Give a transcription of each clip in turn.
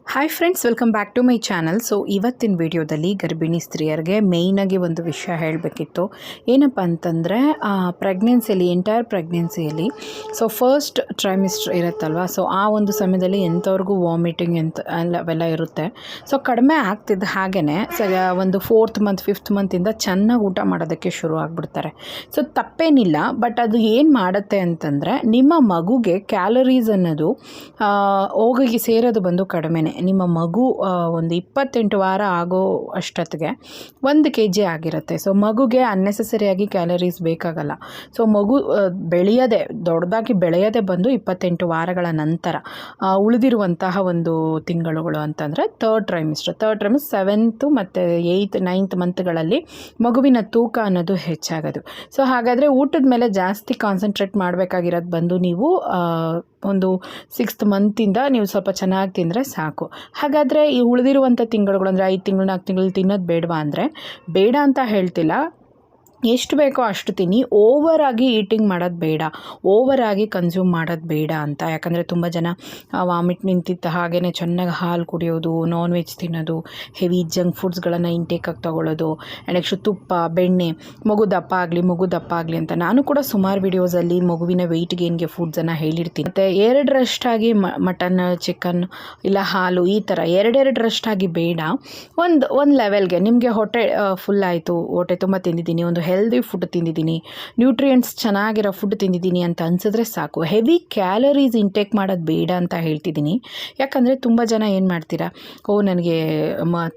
Hi friends, welcome back to my channel. So ಇವತ್ತಿನ ವಿಡಿಯೋದಲ್ಲಿ ಗರ್ಭಿಣಿ ಸ್ತ್ರೀಯರಿಗೆ ಮೇಯ್ನಾಗಿ ಒಂದು ವಿಷಯ ಹೇಳಬೇಕಿತ್ತು. ಏನಪ್ಪ ಅಂತಂದರೆ ಪ್ರೆಗ್ನೆನ್ಸಿಯಲ್ಲಿ ಎಂಟೈರ್ ಪ್ರೆಗ್ನೆನ್ಸಿಯಲ್ಲಿ ಸೊ ಫಸ್ಟ್ ಟ್ರೈಮಿಸ್ಟರ್ ಇರುತ್ತಲ್ವ, ಸೊ ಆ ಒಂದು ಸಮಯದಲ್ಲಿ ಎಂಥವ್ರಿಗೂ ವಾಮಿಟಿಂಗ್ ಅವೆಲ್ಲ ಇರುತ್ತೆ. ಸೊ ಕಡಿಮೆ ಆಗ್ತಿದ್ದ ಹಾಗೆಯೇ ಒಂದು 4th ಮಂತ್ 5th ಮಂತಿಂದ ಚೆನ್ನಾಗಿ ಊಟ ಮಾಡೋದಕ್ಕೆ ಶುರು ಆಗಿಬಿಡ್ತಾರೆ. ಸೊ ತಪ್ಪೇನಿಲ್ಲ, ಬಟ್ ಅದು ಏನು ಮಾಡುತ್ತೆ ಅಂತಂದರೆ ನಿಮ್ಮ ಮಗುಗೆ ಕ್ಯಾಲರೀಸ್ ಅನ್ನೋದು ಹೋಗಿ ಸೇರೋದು ಬಂದು ಕಡಿಮೆನೇ. ನಿಮ್ಮ ಮಗು ಒಂದು 28 ವಾರ ಆಗೋ ಅಷ್ಟೊತ್ತಿಗೆ 1 kg ಆಗಿರುತ್ತೆ. ಸೊ ಮಗುಗೆ ಅನ್ನೆಸೆಸರಿಯಾಗಿ ಕ್ಯಾಲರೀಸ್ ಬೇಕಾಗಲ್ಲ. ಸೊ ಮಗು ದೊಡ್ಡದಾಗಿ ಬೆಳೆಯೋದೇ ಬಂದು 28 ವಾರಗಳ ನಂತರ. ಉಳಿದಿರುವಂತಹ ಒಂದು ತಿಂಗಳುಗಳು ಅಂತಂದರೆ ಥರ್ಡ್ ಟ್ರೈಮಿಸ್ಟರ್ 7th ಮತ್ತು 8th 9th ಮಂತ್ಗಳಲ್ಲಿ ಮಗುವಿನ ತೂಕ ಅನ್ನೋದು ಹೆಚ್ಚಾಗೋದು. ಸೊ ಹಾಗಾದರೆ ಊಟದ ಮೇಲೆ ಜಾಸ್ತಿ ಕಾನ್ಸಂಟ್ರೇಟ್ ಮಾಡಬೇಕಾಗಿರೋದು ಬಂದು ನೀವು ಒಂದು 6th ಮಂತಿಂದ ನೀವು ಸ್ವಲ್ಪ ಚೆನ್ನಾಗಿ ತಿಂದರೆ ಸಾಕು. ಹಾಗಾದರೆ ಈ ಉಳಿದಿರುವಂಥ ತಿಂಗಳುಗಳು ಅಂದರೆ 5 ತಿಂಗಳು 4 ತಿಂಗಳು ತಿನ್ನೋದು ಬೇಡವಾ ಅಂದರೆ ಬೇಡ ಅಂತ ಹೇಳ್ತಿಲ್ಲ. ಎಷ್ಟು ಬೇಕೋ ಅಷ್ಟು ತಿನ್ನಿ. ಓವರಾಗಿ ಈಟಿಂಗ್ ಮಾಡೋದು ಬೇಡ, ಓವರಾಗಿ ಕನ್ಸ್ಯೂಮ್ ಮಾಡೋದು ಬೇಡ ಅಂತ. ಯಾಕಂದರೆ ತುಂಬ ಜನ ವಾಮಿಟ್ ನಿಂತಿದ್ದ ಹಾಗೆಯೇ ಚೆನ್ನಾಗಿ ಹಾಲು ಕುಡಿಯೋದು, ನಾನ್ ವೆಜ್ ತಿನ್ನೋದು, ಹೆವಿ ಜಂಕ್ ಫುಡ್ಸ್ಗಳನ್ನು ಇಂಟೇಕಾಗಿ ತೊಗೊಳ್ಳೋದು, ನೆಕ್ಸ್ಟ್ ತುಪ್ಪ ಬೆಣ್ಣೆ, ಮಗು ದಪ್ಪ ಆಗಲಿ ಅಂತ. ನಾನು ಕೂಡ ಸುಮಾರು ವಿಡಿಯೋಸಲ್ಲಿ ಮಗುವಿನ ವೆಯ್ಟ್ ಗೇನ್ಗೆ ಫುಡ್ಸನ್ನು ಹೇಳಿರ್ತೀನಿ. ಮತ್ತು 2ರಷ್ಟಾಗಿ ಮಟನ್ ಚಿಕನ್ ಇಲ್ಲ ಹಾಲು ಈ ಥರ 2ರಷ್ಟಾಗಿ ಬೇಡ. ಒಂದು ಲೆವೆಲ್ಗೆ ನಿಮಗೆ ಹೊಟ್ಟೆ ಫುಲ್ ಆಯಿತು, ಹೊಟ್ಟೆ ತುಂಬ ತಿಂದಿದ್ದೀನಿ, ಒಂದು ಹೆಲ್ದಿ ಫುಡ್ ತಿಂದಿದ್ದೀನಿ, ನ್ಯೂಟ್ರಿಯೆಂಟ್ಸ್ ಚೆನ್ನಾಗಿರೋ ಫುಡ್ ತಿಂದಿದ್ದೀನಿ ಅಂತ ಅನಿಸಿದ್ರೆ ಸಾಕು. ಹೆವಿ ಕ್ಯಾಲರೀಸ್ ಇಂಟೇಕ್ ಮಾಡೋದು ಬೇಡ ಅಂತ ಹೇಳ್ತಿದ್ದೀನಿ. ಯಾಕಂದರೆ ತುಂಬ ಜನ ಏನು ಮಾಡ್ತೀರಾ, ನನಗೆ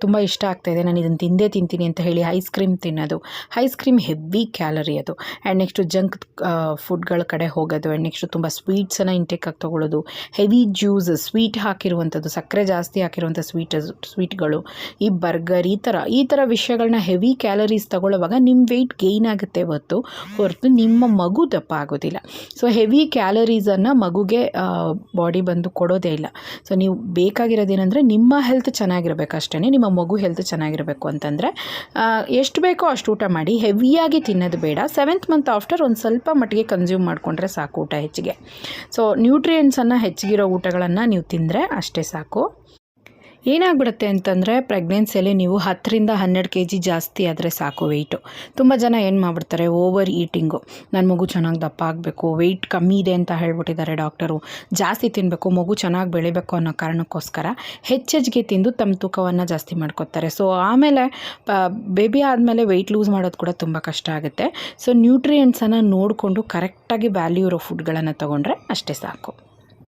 ತುಂಬ ಇಷ್ಟ ಆಗ್ತಾಯಿದೆ, ನಾನು ಇದನ್ನು ತಿಂತೀನಿ ಅಂತ ಹೇಳಿ ಐಸ್ ಕ್ರೀಮ್ ತಿನ್ನೋದು. ಐಸ್ ಕ್ರೀಮ್ ಹೆವಿ ಕ್ಯಾಲರಿ ಅದು. ಆ್ಯಂಡ್ ನೆಕ್ಸ್ಟು ಜಂಕ್ ಫುಡ್ಗಳ ಕಡೆ ಹೋಗೋದು. ಆ್ಯಂಡ್ ನೆಕ್ಸ್ಟು ತುಂಬ ಸ್ವೀಟ್ಸನ್ನು ಇಂಟೇಕಾಗಿ ತೊಗೊಳ್ಳೋದು, ಹೆವಿ ಜ್ಯೂಸ್, ಸ್ವೀಟ್ ಹಾಕಿರುವಂಥದ್ದು, ಸಕ್ಕರೆ ಜಾಸ್ತಿ ಹಾಕಿರುವಂಥ ಸ್ವೀಟ್ಗಳು, ಈ ಬರ್ಗರ್ ಈ ಥರ ವಿಷಯಗಳನ್ನ ಹೆವಿ ಕ್ಯಾಲರೀಸ್ ತೊಗೊಳ್ಳುವಾಗ ನಿಮ್ಮ ವೆಯ್ಟ್ ಗೇನ್ ಆಗುತ್ತೆ ಹೊರತು ನಿಮ್ಮ ಮಗು ದಪ್ಪ ಆಗೋದಿಲ್ಲ. ಸೊ ಹೆವಿ ಕ್ಯಾಲರೀಸನ್ನು ಮಗುಗೆ ಬಾಡಿ ಬಂದು ಕೊಡೋದೇ ಇಲ್ಲ. ಸೊ ನೀವು ಬೇಕಾಗಿರೋದೇನೆಂದರೆ ನಿಮ್ಮ ಹೆಲ್ತ್ ಚೆನ್ನಾಗಿರಬೇಕು ಅಷ್ಟೇ, ನಿಮ್ಮ ಮಗು ಹೆಲ್ತ್ ಚೆನ್ನಾಗಿರಬೇಕು ಅಂತಂದರೆ ಎಷ್ಟು ಬೇಕೋ ಅಷ್ಟು ಊಟ ಮಾಡಿ, ಹೆವಿಯಾಗಿ ತಿನ್ನೋದು ಬೇಡ. 7th ಮಂತ್ ಆಫ್ಟರ್ ಒಂದು ಸ್ವಲ್ಪ ಮಟ್ಟಿಗೆ ಕನ್ಸ್ಯೂಮ್ ಮಾಡಿಕೊಂಡ್ರೆ ಸಾಕು ಊಟ ಹೆಚ್ಚಿಗೆ. ಸೊ ನ್ಯೂಟ್ರಿಯೆಂಟ್ಸನ್ನು ಹೆಚ್ಚಿಗಿರೋ ಊಟಗಳನ್ನು ನೀವು ತಿಂದರೆ ಅಷ್ಟೇ ಸಾಕು. ಏನಾಗ್ಬಿಡುತ್ತೆ ಅಂತಂದರೆ ಪ್ರೆಗ್ನೆನ್ಸಿಯಲ್ಲಿ ನೀವು 10ರಿಂದ 12 kg ಜಾಸ್ತಿ ಆದರೆ ಸಾಕು ವೆಯ್ಟು. ತುಂಬ ಜನ ಏನು ಮಾಡಿಬಿಡ್ತಾರೆ, ಓವರ್ ಈಟಿಂಗು. ನನ್ನ ಮಗು ಚೆನ್ನಾಗಿ ದಪ್ಪ ಆಗಬೇಕು, ವೆಯ್ಟ್ ಕಮ್ಮಿ ಇದೆ ಅಂತ ಹೇಳ್ಬಿಟ್ಟಿದ್ದಾರೆ ಡಾಕ್ಟರು, ಜಾಸ್ತಿ ತಿನ್ನಬೇಕು, ಮಗು ಚೆನ್ನಾಗಿ ಬೆಳಿಬೇಕು ಅನ್ನೋ ಕಾರಣಕ್ಕೋಸ್ಕರ ಹೆಚ್ಚೆಚ್ಚಿಗೆ ತಿಂದು ತಮ್ಮ ತೂಕವನ್ನು ಜಾಸ್ತಿ ಮಾಡ್ಕೊತಾರೆ. ಸೊ ಆಮೇಲೆ ಬೇಬಿ ಆದಮೇಲೆ ವೆಯ್ಟ್ ಲೂಸ್ ಮಾಡೋದು ಕೂಡ ತುಂಬ ಕಷ್ಟ ಆಗುತ್ತೆ. ಸೊ ನ್ಯೂಟ್ರಿಯೆಂಟ್ಸನ್ನು ನೋಡಿಕೊಂಡು ಕರೆಕ್ಟಾಗಿ ವ್ಯಾಲ್ಯೂ ಇರೋ ಫುಡ್ಗಳನ್ನು ತೊಗೊಂಡ್ರೆ ಅಷ್ಟೇ ಸಾಕು.